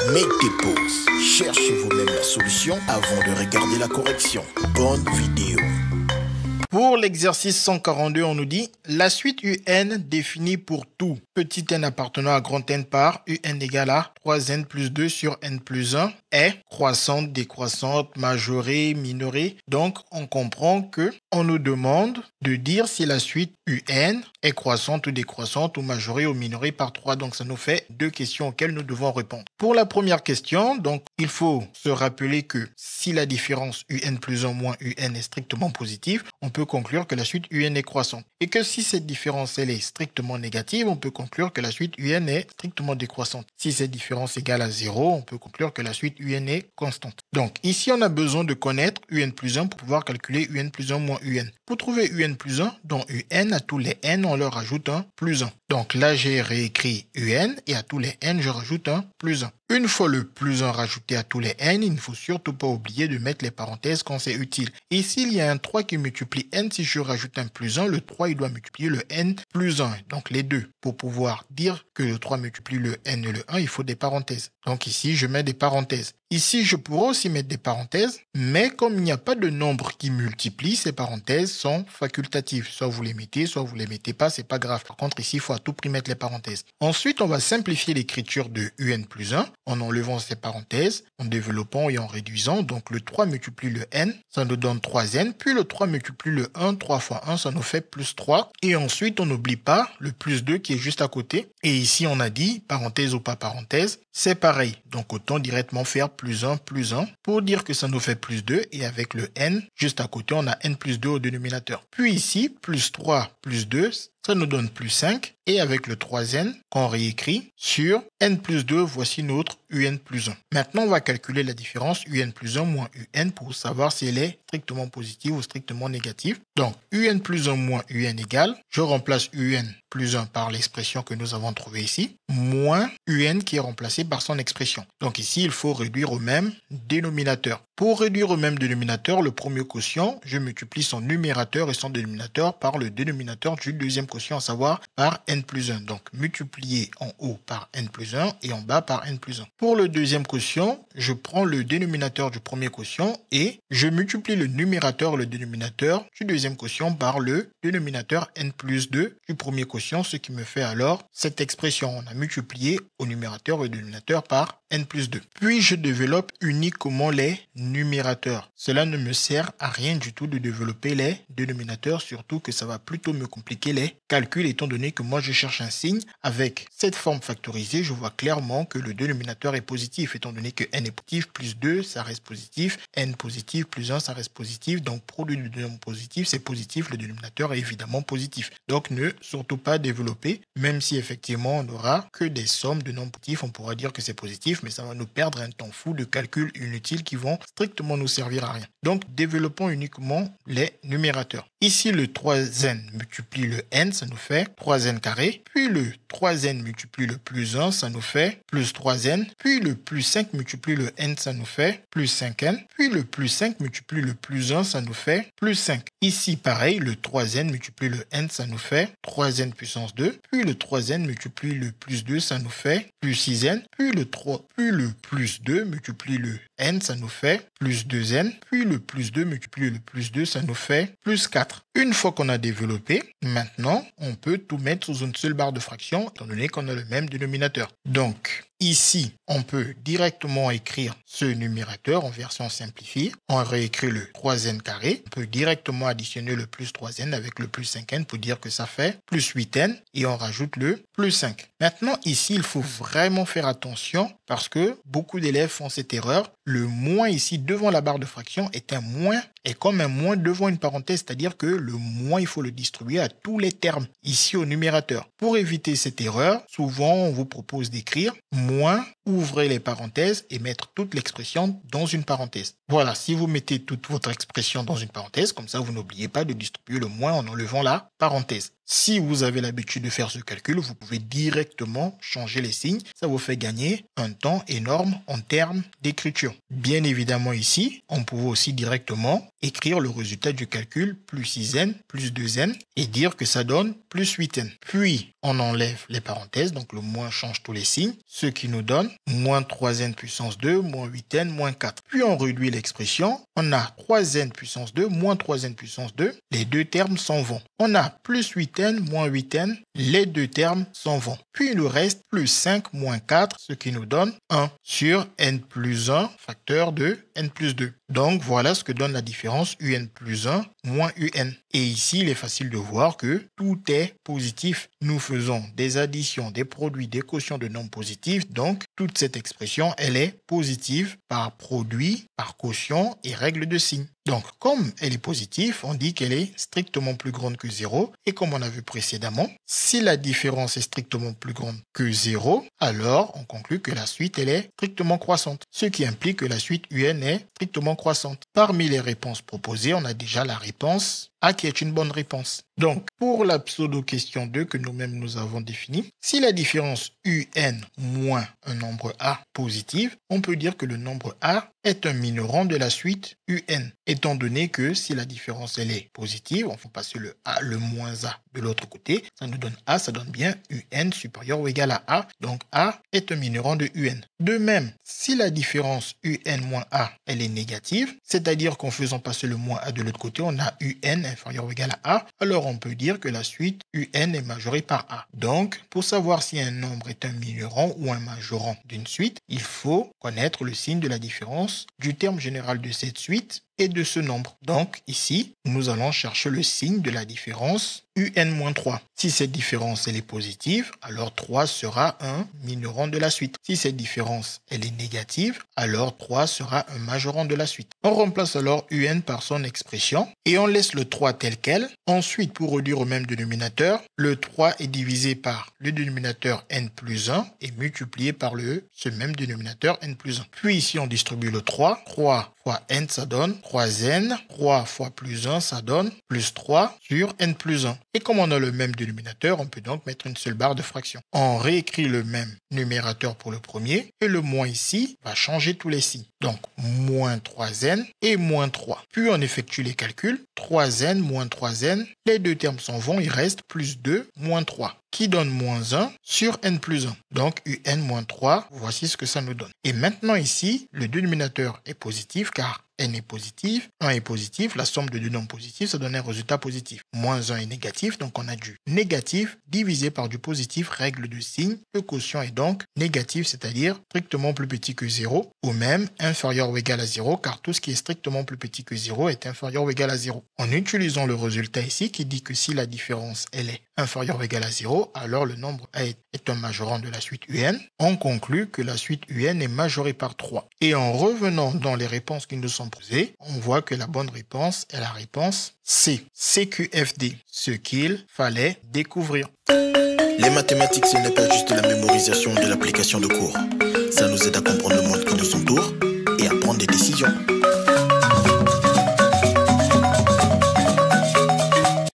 Mettez pause, cherchez vous-même la solution avant de regarder la correction. Bonne vidéo. Pour l'exercice 142, on nous dit la suite UN définie pour tout petit n appartenant à grand N par UN égale à 3n plus 2 sur n plus 1 est croissante, décroissante, majorée, minorée. Donc, on comprend que on nous demande de dire si la suite UN est croissante ou décroissante ou majorée ou minorée par 3. Donc, ça nous fait deux questions auxquelles nous devons répondre. Pour la première question, donc, il faut se rappeler que si la différence UN plus 1 moins UN est strictement positive, on peut conclure que la suite UN est croissante. Et que si cette différence elle est strictement négative, on peut conclure que la suite UN est strictement décroissante. Si cette différence égale à 0, on peut conclure que la suite UN est constante. Donc ici, on a besoin de connaître UN plus 1 pour pouvoir calculer UN plus 1 moins UN. Pour trouver UN plus 1, dans UN, à tous les N, on leur ajoute un plus 1. Donc là, j'ai réécrit UN et à tous les N, je rajoute un plus 1. Une fois le plus 1 rajouté à tous les N, il ne faut surtout pas oublier de mettre les parenthèses quand c'est utile. Et s'il y a un 3 qui multiplie N, si je rajoute un plus 1, le 3 il doit multiplier le N plus 1. Donc les deux. Pour pouvoir dire que le 3 multiplie le N et le 1, il faut des parenthèses. Donc ici, je mets des parenthèses. Ici, je pourrais aussi mettre des parenthèses, mais comme il n'y a pas de nombre qui multiplie, ces parenthèses sont facultatives. Soit vous les mettez, soit vous les mettez pas, c'est pas grave. Par contre, ici, il faut à tout prix mettre les parenthèses. Ensuite, on va simplifier l'écriture de UN plus 1 en enlevant ces parenthèses, en développant et en réduisant. Donc, le 3 multiplie le N, ça nous donne 3N, puis le 3 multiplie le 1, 3 fois 1, ça nous fait plus 3. Et ensuite, on n'oublie pas le plus 2 qui est juste à côté. Et ici, on a dit, parenthèse ou pas parenthèse, c'est pareil. Donc, autant directement faire plus 1 pour dire que ça nous fait plus 2 et avec le n juste à côté on a n plus 2 au dénominateur. Puis ici plus 3 plus 2 ça nous donne plus 5 et avec le 3n qu'on réécrit sur n plus 2 voici notre un plus 1. Maintenant on va calculer la différence un plus 1 moins un pour savoir si elle est strictement positive ou strictement négative. Donc un plus 1 moins un égale, je remplace un plus 1 par l'expression que nous avons trouvée ici, moins un qui est remplacé par son expression. Donc ici, il faut réduire au même dénominateur. Pour réduire au même dénominateur, le premier quotient, je multiplie son numérateur et son dénominateur par le dénominateur du deuxième quotient, à savoir par n plus 1. Donc multiplier en haut par n plus 1 et en bas par n plus 1. Pour le deuxième quotient, je prends le dénominateur du premier quotient et je multiplie le numérateur et le dénominateur du deuxième quotient par le dénominateur n plus 2 du premier quotient, ce qui me fait alors cette expression. On a multiplié au numérateur et au dénominateur par n plus 2. Puis je développe uniquement les numérateurs. Cela ne me sert à rien du tout de développer les dénominateurs, surtout que ça va plutôt me compliquer les calculs étant donné que moi je cherche un signe. Avec cette forme factorisée, je vois clairement que le dénominateur est positif étant donné que n est positif, plus 2 ça reste positif, n positif plus 1 ça reste positif, donc produit du dénominateur positif c'est positif, le dénominateur est évidemment positif. Donc ne surtout pas développer, même si effectivement on n'aura que des sommes de nombres positifs, on pourra dire que c'est positif, mais ça va nous perdre un temps fou de calculs inutiles qui vont strictement nous servir à rien. Donc développons uniquement les numérateurs. Ici le 3n multiplie le n, ça nous fait 3n carré, puis le 3n multiplie le plus 1, ça nous fait plus 3n, puis le plus 5 multiplie le n, ça nous fait plus 5n, puis le plus 5 multiplie le plus 1, ça nous fait plus 5. Ici pareil, le 3n multiplie le n, ça nous fait 3n puissance 2, puis le 3n multiplie le plus 2, ça nous fait plus 6n, puis le plus 2 multiplie le n, ça nous fait plus 2n, puis le plus 2 multiplie le plus 2, ça nous fait plus 4. Une fois qu'on a développé, maintenant, on peut tout mettre sous une seule barre de fraction, étant donné qu'on a le même dénominateur. Donc, ici, on peut directement écrire ce numérateur en version simplifiée. On réécrit le 3n carré. On peut directement additionner le plus 3n avec le plus 5n pour dire que ça fait plus 8n et on rajoute le plus 5. Maintenant, ici, il faut vraiment faire attention parce que beaucoup d'élèves font cette erreur. Le moins ici devant la barre de fraction est un moins et comme un moins devant une parenthèse, c'est-à-dire que le moins, il faut le distribuer à tous les termes ici au numérateur. Pour éviter cette erreur, souvent on vous propose d'écrire moins, ouvrez les parenthèses et mettre toute l'expression dans une parenthèse. Voilà, si vous mettez toute votre expression dans une parenthèse, comme ça vous n'oubliez pas de distribuer le moins en enlevant la parenthèse. si vous avez l'habitude de faire ce calcul, vous pouvez directement changer les signes. Ça vous fait gagner un temps énorme en termes d'écriture. Bien évidemment ici, on pouvait aussi directement écrire le résultat du calcul plus 6n plus 2n et dire que ça donne plus 8n. Puis, on enlève les parenthèses, donc le moins change tous les signes, ce qui nous donne moins 3n puissance 2, moins 8n, moins 4. Puis on réduit l'expression, on a 3n puissance 2, moins 3n puissance 2, les deux termes s'en vont. On a plus 8n, moins 8n, les deux termes s'en vont. Puis il nous reste plus 5, moins 4, ce qui nous donne 1 sur n plus 1, facteur de n plus 2. Donc voilà ce que donne la différence un plus 1 moins un. Et ici, il est facile de voir que tout est positif. Nous faisons des additions, des produits, des quotients de nombres positifs. Donc toute cette expression, elle est positive par produit, par quotient et règle de signe. Donc, comme elle est positive, on dit qu'elle est strictement plus grande que 0. Et comme on a vu précédemment, si la différence est strictement plus grande que 0, alors on conclut que la suite, elle est strictement croissante. Ce qui implique que la suite UN est strictement croissante. Parmi les réponses proposées, on a déjà la réponse A qui est une bonne réponse. Donc, pour la pseudo-question 2 que nous-mêmes nous avons définie, si la différence UN moins un nombre A positif, on peut dire que le nombre A est un minorant de la suite UN. Étant donné que si la différence elle est positive, on peut passer le A, le moins A de l'autre côté, ça nous donne A, ça donne bien UN supérieur ou égal à A. Donc A est un minorant de UN. De même, si la différence UN moins A, elle est négative, c'est-à-dire qu'en faisant passer le moins A de l'autre côté, on a UN inférieur ou égal à A, alors on peut dire que la suite UN est majorée par A. Donc, pour savoir si un nombre est un minorant ou un majorant d'une suite, il faut connaître le signe de la différence du terme général de cette suite et de ce nombre. Donc ici, nous allons chercher le signe de la différence UN-3. Si cette différence elle est positive, alors 3 sera un minorant de la suite. Si cette différence elle est négative, alors 3 sera un majorant de la suite. On remplace alors UN par son expression et on laisse le 3 tel quel. Ensuite, pour réduire au même dénominateur, le 3 est divisé par le dénominateur n plus 1 et multiplié par ce même dénominateur n plus 1. Puis ici, on distribue le 3. 3 fois n, ça donne 3n. 3 fois plus 1, ça donne plus 3 sur n plus 1. Et comme on a le même dénominateur, on peut donc mettre une seule barre de fraction. On réécrit le même numérateur pour le premier et le moins ici va changer tous les signes. Donc, moins 3n et moins 3. Puis on effectue les calculs. 3n moins 3n, les deux termes s'en vont, il reste plus 2 moins 3. Qui donne moins 1 sur n plus 1. Donc, un moins 3, voici ce que ça nous donne. Et maintenant ici, le dénominateur est positif car n est positif, 1 est positif, la somme de deux nombres positifs, ça donne un résultat positif. Moins 1 est négatif, donc on a du négatif divisé par du positif, règle de signe. Le quotient est donc négatif, c'est-à-dire strictement plus petit que 0, ou même inférieur ou égal à 0, car tout ce qui est strictement plus petit que 0 est inférieur ou égal à 0. En utilisant le résultat ici, qui dit que si la différence elle est inférieure ou égale à 0, alors le nombre est un majorant de la suite UN. On conclut que la suite UN est majorée par 3. Et en revenant dans les réponses qui nous sont posées, on voit que la bonne réponse est la réponse C. CQFD, ce qu'il fallait découvrir. Les mathématiques, ce n'est pas juste la mémorisation de l'application de cours. Ça nous aide à comprendre le monde qui nous entoure et à prendre des décisions.